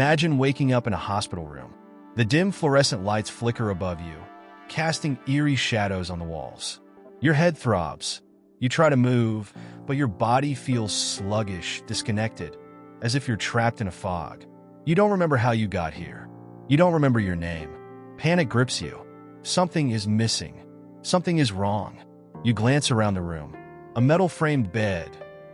Imagine waking up in a hospital room. The dim fluorescent lights flicker above you, casting eerie shadows on the walls. Your head throbs. You try to move, but your body feels sluggish, disconnected, as if you're trapped in a fog. You don't remember how you got here. You don't remember your name. Panic grips you. Something is missing. Something is wrong. You glance around the room. A metal-framed bed,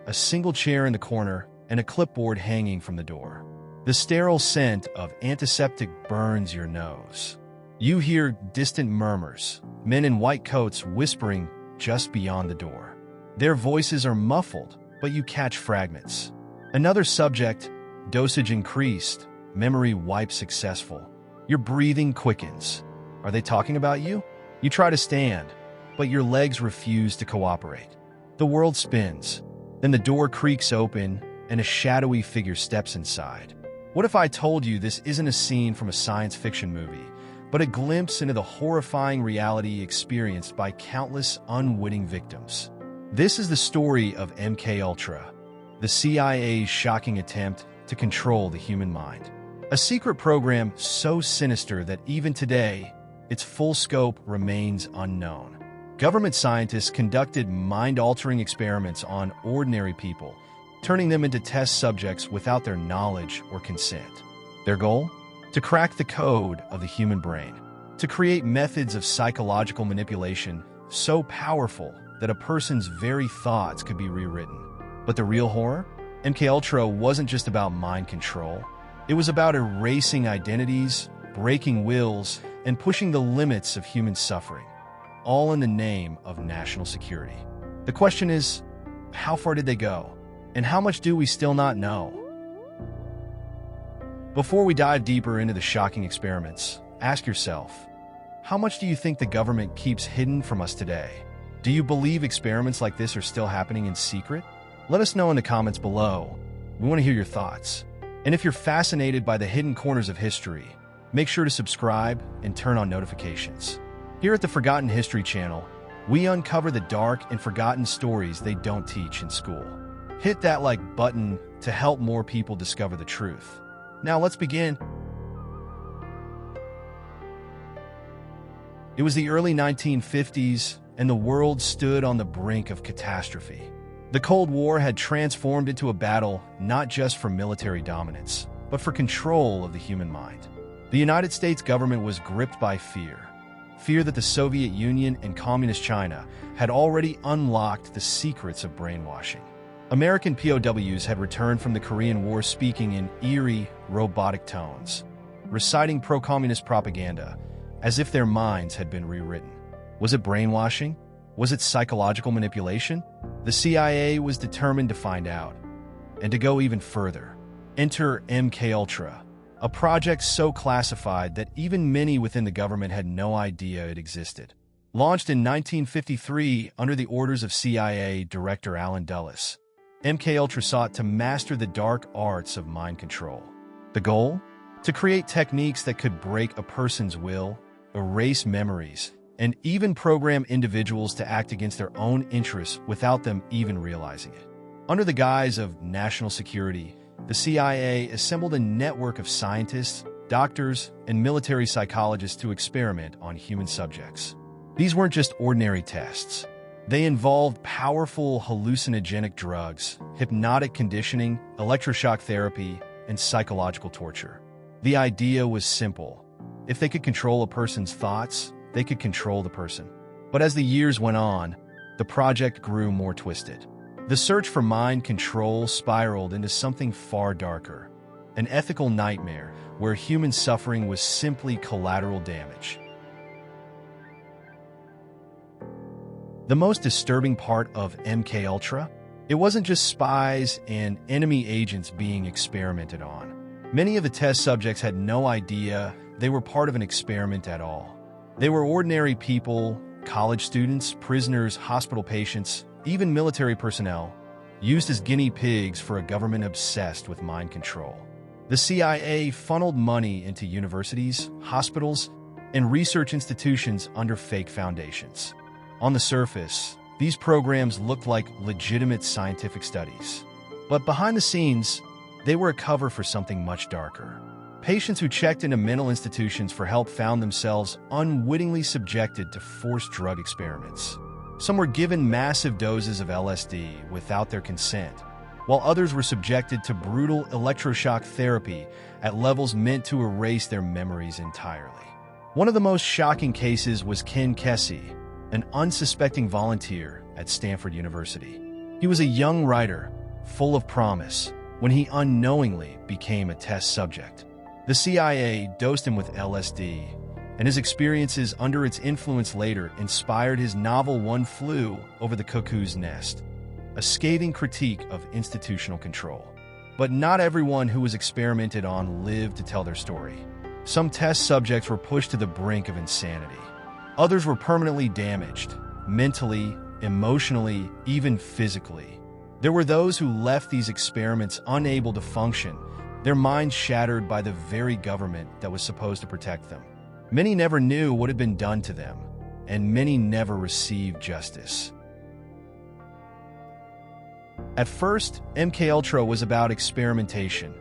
a single chair in the corner, and a clipboard hanging from the door. The sterile scent of antiseptic burns your nose. You hear distant murmurs, men in white coats whispering just beyond the door. Their voices are muffled, but you catch fragments. Another subject, dosage increased, memory wipe successful. Your breathing quickens. Are they talking about you? You try to stand, but your legs refuse to cooperate. The world spins. Then the door creaks open, and a shadowy figure steps inside. What if I told you this isn't a scene from a science fiction movie, but a glimpse into the horrifying reality experienced by countless unwitting victims? This is the story of MKUltra, the CIA's shocking attempt to control the human mind. A secret program so sinister that even today, its full scope remains unknown. Government scientists conducted mind-altering experiments on ordinary people, turning them into test subjects without their knowledge or consent. Their goal? To crack the code of the human brain, to create methods of psychological manipulation so powerful that a person's very thoughts could be rewritten. But the real horror? MKUltra wasn't just about mind control. It was about erasing identities, breaking wills, and pushing the limits of human suffering, all in the name of national security. The question is, how far did they go? And how much do we still not know? Before we dive deeper into the shocking experiments, ask yourself, how much do you think the government keeps hidden from us today? Do you believe experiments like this are still happening in secret? Let us know in the comments below. We want to hear your thoughts. And if you're fascinated by the hidden corners of history, make sure to subscribe and turn on notifications. Here at the Forgotten History channel, we uncover the dark and forgotten stories they don't teach in school. Hit that like button to help more people discover the truth. Now let's begin. It was the early 1950s, and the world stood on the brink of catastrophe. The Cold War had transformed into a battle not just for military dominance, but for control of the human mind. The United States government was gripped by fear. Fear that the Soviet Union and Communist China had already unlocked the secrets of brainwashing. American POWs had returned from the Korean War speaking in eerie, robotic tones, reciting pro-communist propaganda as if their minds had been rewritten. Was it brainwashing? Was it psychological manipulation? The CIA was determined to find out, and to go even further. Enter MKUltra, a project so classified that even many within the government had no idea it existed. Launched in 1953 under the orders of CIA Director Allen Dulles, MKUltra sought to master the dark arts of mind control. The goal? To create techniques that could break a person's will, erase memories, and even program individuals to act against their own interests without them even realizing it. Under the guise of national security, the CIA assembled a network of scientists, doctors, and military psychologists to experiment on human subjects. These weren't just ordinary tests. They involved powerful hallucinogenic drugs, hypnotic conditioning, electroshock therapy, and psychological torture. The idea was simple. If they could control a person's thoughts, they could control the person. But as the years went on, the project grew more twisted. The search for mind control spiraled into something far darker, an ethical nightmare where human suffering was simply collateral damage. The most disturbing part of MKUltra? It wasn't just spies and enemy agents being experimented on. Many of the test subjects had no idea they were part of an experiment at all. They were ordinary people, college students, prisoners, hospital patients, even military personnel, used as guinea pigs for a government obsessed with mind control. The CIA funneled money into universities, hospitals, and research institutions under fake foundations. On the surface, these programs looked like legitimate scientific studies. But behind the scenes, they were a cover for something much darker. Patients who checked into mental institutions for help found themselves unwittingly subjected to forced drug experiments. Some were given massive doses of LSD without their consent, while others were subjected to brutal electroshock therapy at levels meant to erase their memories entirely. One of the most shocking cases was Ken Kesey, an unsuspecting volunteer at Stanford University. He was a young writer, full of promise, when he unknowingly became a test subject. The CIA dosed him with LSD, and his experiences under its influence later inspired his novel One Flew Over the Cuckoo's Nest, a scathing critique of institutional control. But not everyone who was experimented on lived to tell their story. Some test subjects were pushed to the brink of insanity. Others were permanently damaged, mentally, emotionally, even physically. There were those who left these experiments unable to function, their minds shattered by the very government that was supposed to protect them. Many never knew what had been done to them, and many never received justice. At first, MKUltra was about experimentation,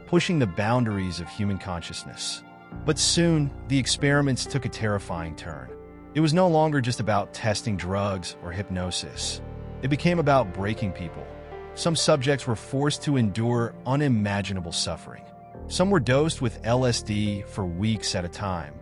pushing the boundaries of human consciousness. But soon, the experiments took a terrifying turn. It was no longer just about testing drugs or hypnosis. It became about breaking people. Some subjects were forced to endure unimaginable suffering. Some were dosed with LSD for weeks at a time,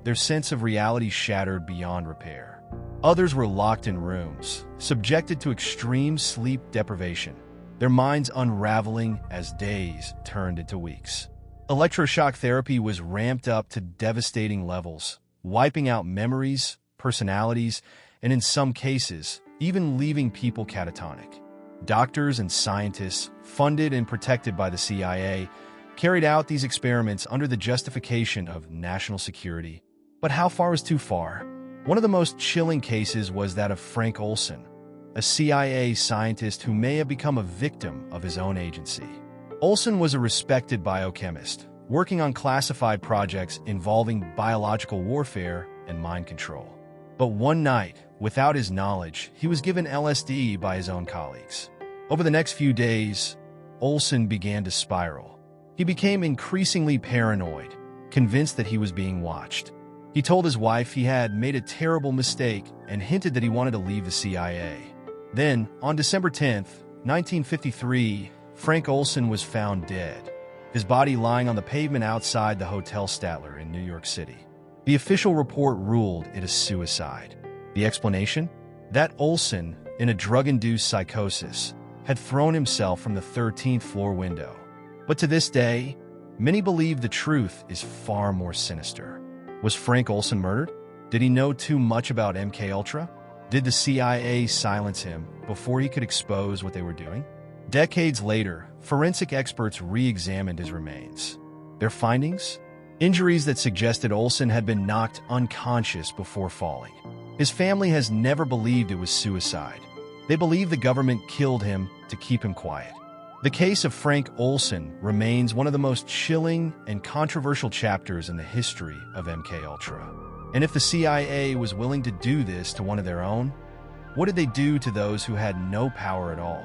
their sense of reality shattered beyond repair. Others were locked in rooms, subjected to extreme sleep deprivation, their minds unraveling as days turned into weeks. Electroshock therapy was ramped up to devastating levels, wiping out memories, personalities, and in some cases, even leaving people catatonic. Doctors and scientists, funded and protected by the CIA, carried out these experiments under the justification of national security. But how far is too far? One of the most chilling cases was that of Frank Olson, a CIA scientist who may have become a victim of his own agency. Olson was a respected biochemist, working on classified projects involving biological warfare and mind control. But one night, without his knowledge, he was given LSD by his own colleagues. Over the next few days, Olson began to spiral. He became increasingly paranoid, convinced that he was being watched. He told his wife he had made a terrible mistake and hinted that he wanted to leave the CIA. Then, on December 10th, 1953, Frank Olson was found dead, his body lying on the pavement outside the Hotel Statler in New York City. The official report ruled it a suicide. The explanation? That Olson, in a drug-induced psychosis, had thrown himself from the 13th floor window. But to this day, many believe the truth is far more sinister. Was Frank Olson murdered? Did he know too much about MKUltra? Did the CIA silence him before he could expose what they were doing? Decades later, forensic experts re-examined his remains. Their findings? Injuries that suggested Olson had been knocked unconscious before falling. His family has never believed it was suicide. They believe the government killed him to keep him quiet. The case of Frank Olson remains one of the most chilling and controversial chapters in the history of MKUltra. And if the CIA was willing to do this to one of their own, what did they do to those who had no power at all?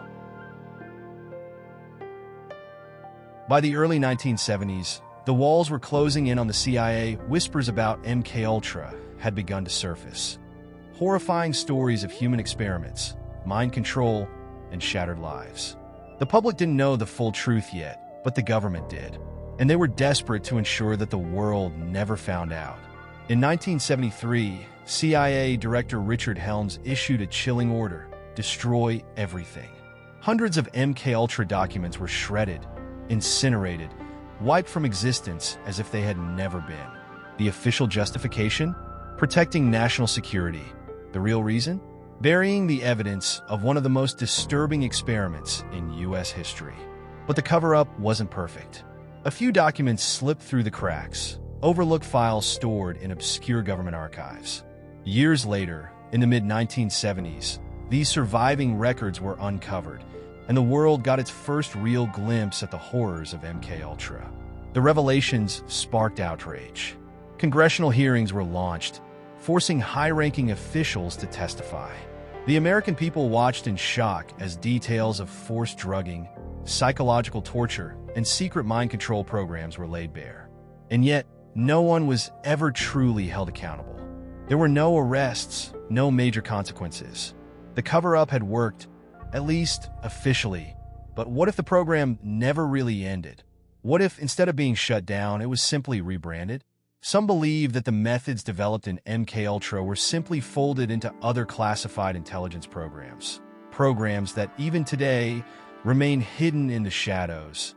By the early 1970s, the walls were closing in on the CIA. Whispers about MKUltra had begun to surface. Horrifying stories of human experiments, mind control, and shattered lives. The public didn't know the full truth yet, but the government did, and they were desperate to ensure that the world never found out. In 1973, CIA Director Richard Helms issued a chilling order: destroy everything. Hundreds of MKUltra documents were shredded, incinerated, wiped from existence as if they had never been. The official justification? Protecting national security. The real reason? Burying the evidence of one of the most disturbing experiments in U.S. history. But the cover-up wasn't perfect. A few documents slipped through the cracks, overlooked files stored in obscure government archives. Years later, in the mid-1970s, these surviving records were uncovered, and the world got its first real glimpse at the horrors of MKUltra. The revelations sparked outrage. Congressional hearings were launched, forcing high-ranking officials to testify. The American people watched in shock as details of forced drugging, psychological torture, and secret mind control programs were laid bare. And yet, no one was ever truly held accountable. There were no arrests, no major consequences. The cover-up had worked, at least officially. But what if the program never really ended? What if, instead of being shut down, it was simply rebranded? Some believe that the methods developed in MKUltra were simply folded into other classified intelligence programs. Programs that, even today, remain hidden in the shadows.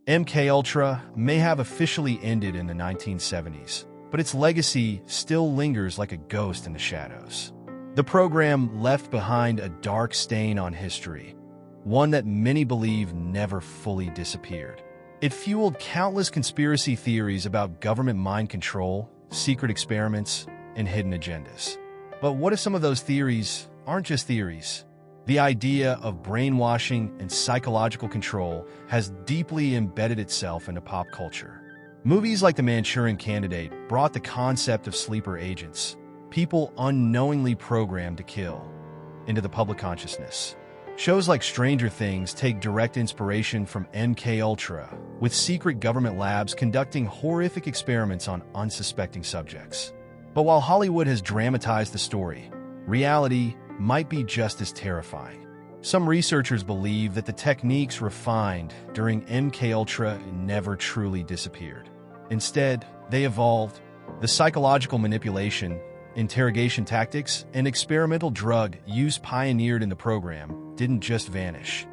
MKUltra may have officially ended in the 1970s, but its legacy still lingers like a ghost in the shadows. The program left behind a dark stain on history, one that many believe never fully disappeared. It fueled countless conspiracy theories about government mind control, secret experiments, and hidden agendas. But what if some of those theories aren't just theories? The idea of brainwashing and psychological control has deeply embedded itself into pop culture. Movies like The Manchurian Candidate brought the concept of sleeper agents, people unknowingly programmed to kill, into the public consciousness. Shows like Stranger Things take direct inspiration from MKUltra, with secret government labs conducting horrific experiments on unsuspecting subjects. But while Hollywood has dramatized the story, reality might be just as terrifying. Some researchers believe that the techniques refined during MKUltra never truly disappeared. Instead, they evolved. The psychological manipulation, interrogation tactics, and experimental drug use pioneered in the program didn't just vanish.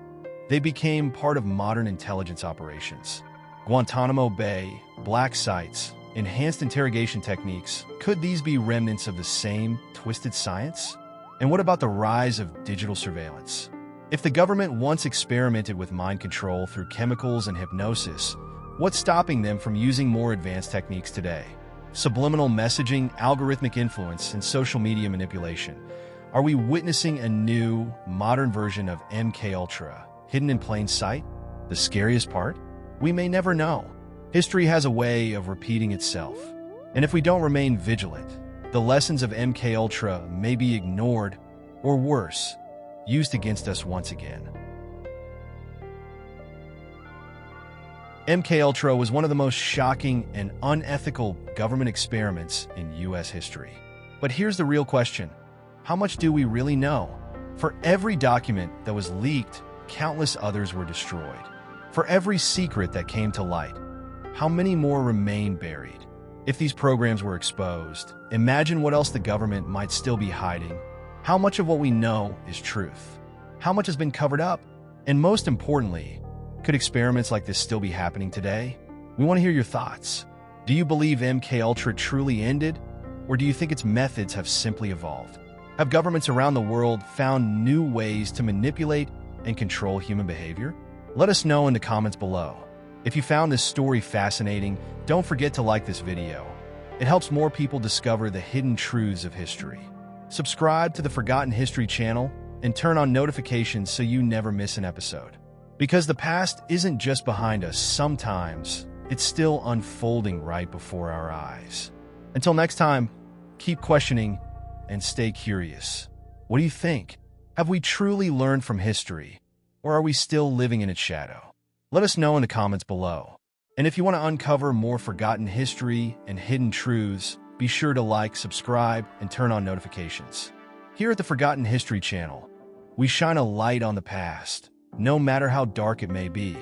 They became part of modern intelligence operations. Guantanamo Bay, black sites, enhanced interrogation techniques, could these be remnants of the same twisted science? And what about the rise of digital surveillance? If the government once experimented with mind control through chemicals and hypnosis, what's stopping them from using more advanced techniques today? Subliminal messaging, algorithmic influence, and social media manipulation. Are we witnessing a new, modern version of MKUltra, hidden in plain sight? The scariest part? We may never know. History has a way of repeating itself. And if we don't remain vigilant, the lessons of MKUltra may be ignored, or worse, used against us once again. MKUltra was one of the most shocking and unethical government experiments in U.S. history. But here's the real question. How much do we really know? For every document that was leaked, countless others were destroyed. For every secret that came to light, how many more remain buried? If these programs were exposed, imagine what else the government might still be hiding. How much of what we know is truth? How much has been covered up? And most importantly, could experiments like this still be happening today? We want to hear your thoughts. Do you believe MKUltra truly ended, or do you think its methods have simply evolved? Have governments around the world found new ways to manipulate and control human behavior? Let us know in the comments below. If you found this story fascinating, don't forget to like this video. It helps more people discover the hidden truths of history. Subscribe to the Forgotten History channel and turn on notifications so you never miss an episode. Because the past isn't just behind us, sometimes it's still unfolding right before our eyes. Until next time, keep questioning and stay curious. What do you think? Have we truly learned from history, or are we still living in its shadow? Let us know in the comments below. And if you want to uncover more forgotten history and hidden truths, be sure to like, subscribe, and turn on notifications. Here at the Forgotten History channel, we shine a light on the past, no matter how dark it may be.